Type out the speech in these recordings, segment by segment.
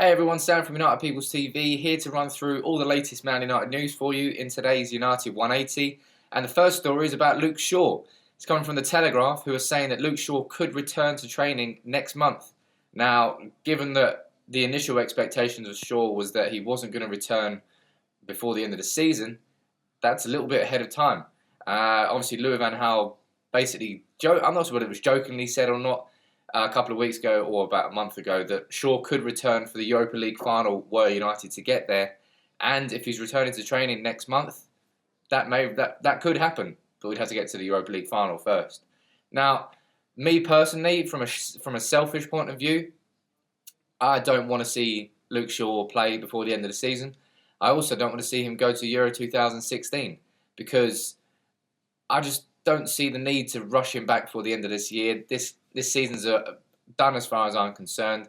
Hey everyone, Sam from United People's TV here to run through all the latest Man United news for you in today's United 180. And the first story is about Luke Shaw. It's coming from the Telegraph, who are saying that Luke Shaw could return to training next month. Now, given that the initial expectations of Shaw was that he wasn't going to return before the end of the season, that's a little bit ahead of time. Obviously, Louis van Gaal basically, I'm not sure whether it was jokingly said or not, a couple of weeks ago or about a month ago, that Shaw could return for the Europa League final were United to get there. And if he's returning to training next month, that could happen. But we'd have to get to the Europa League final first. Now, me personally, from a selfish point of view, I don't want to see Luke Shaw play before the end of the season. I also don't want to see him go to Euro 2016 because I just don't see the need to rush him back before the end of this year. This season's done as far as I'm concerned.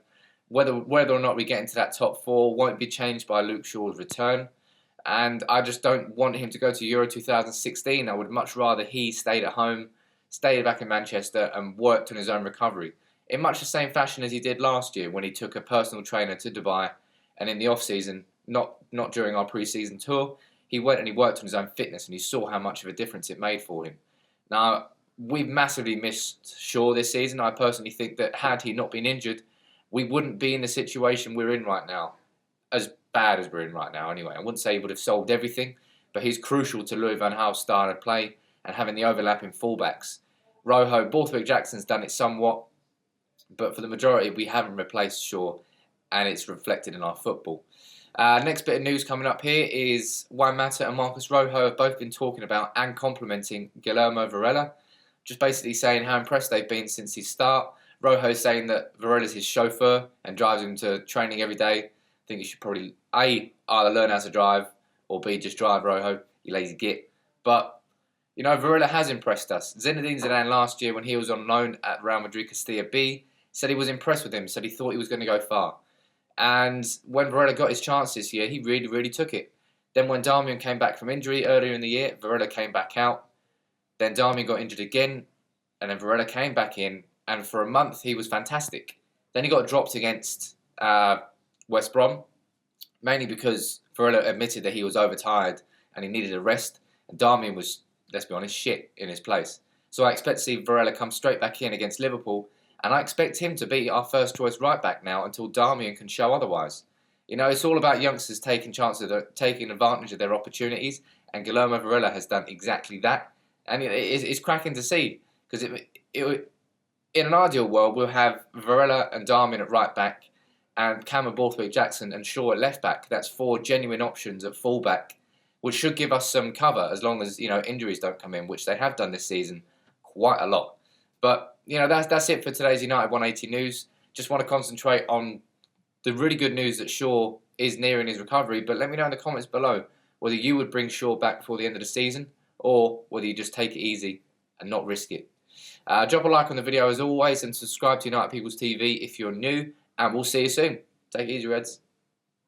Whether or not we get into that top four won't be changed by Luke Shaw's return. And I just don't want him to go to Euro 2016. I would much rather he stayed at home, stayed back in Manchester and worked on his own recovery. In much the same fashion as he did last year when he took a personal trainer to Dubai and in the off-season, not during our pre-season tour, he went and he worked on his own fitness and he saw how much of a difference it made for him. Now, we've massively missed Shaw this season. I personally think that had he not been injured, we wouldn't be in the situation we're in right now, as bad as we're in right now anyway. I wouldn't say he would have solved everything, but he's crucial to Louis van Gaal's style of play and having the overlapping fullbacks. Rojo, Borthwick-Jackson's done it somewhat, but for the majority, we haven't replaced Shaw, and it's reflected in our football. Next bit of news coming up here is Juan Mata and Marcos Rojo have both been talking about and complimenting Guillermo Varela, just basically saying how impressed they've been since his start. Rojo saying that Varela's his chauffeur and drives him to training every day. I think you should probably A, either learn how to drive or B, just drive Rojo, you lazy git. But, you know, Varela has impressed us. Zinedine Zidane last year when he was on loan at Real Madrid Castilla B said he was impressed with him, said he thought he was going to go far. And when Varela got his chance this year, he really, really took it. Then when Darmian came back from injury earlier in the year, Varela came back out. Then Darmian got injured again, and then Varela came back in, and for a month he was fantastic. Then he got dropped against West Brom, mainly because Varela admitted that he was overtired and he needed a rest, and Darmian was, let's be honest, shit in his place. So I expect to see Varela come straight back in against Liverpool, and I expect him to be our first choice right back now until Darmian can show otherwise. You know, it's all about youngsters taking chances, taking advantage of their opportunities, and Guillermo Varela has done exactly that. And it's cracking to see, because in an ideal world, we'll have Varela and Darmian at right back, and Cameron Borthwick-Jackson and Shaw at left back. That's four genuine options at full back, which should give us some cover as long as, you know, injuries don't come in, which they have done this season quite a lot. But, you know, that's it for today's United 180 news. Just want to concentrate on the really good news that Shaw is nearing his recovery. But let me know in the comments below whether you would bring Shaw back before the end of the season or whether you just take it easy and not risk it. Drop a like on the video as always and subscribe to United People's TV if you're new. And we'll see you soon. Take it easy, Reds.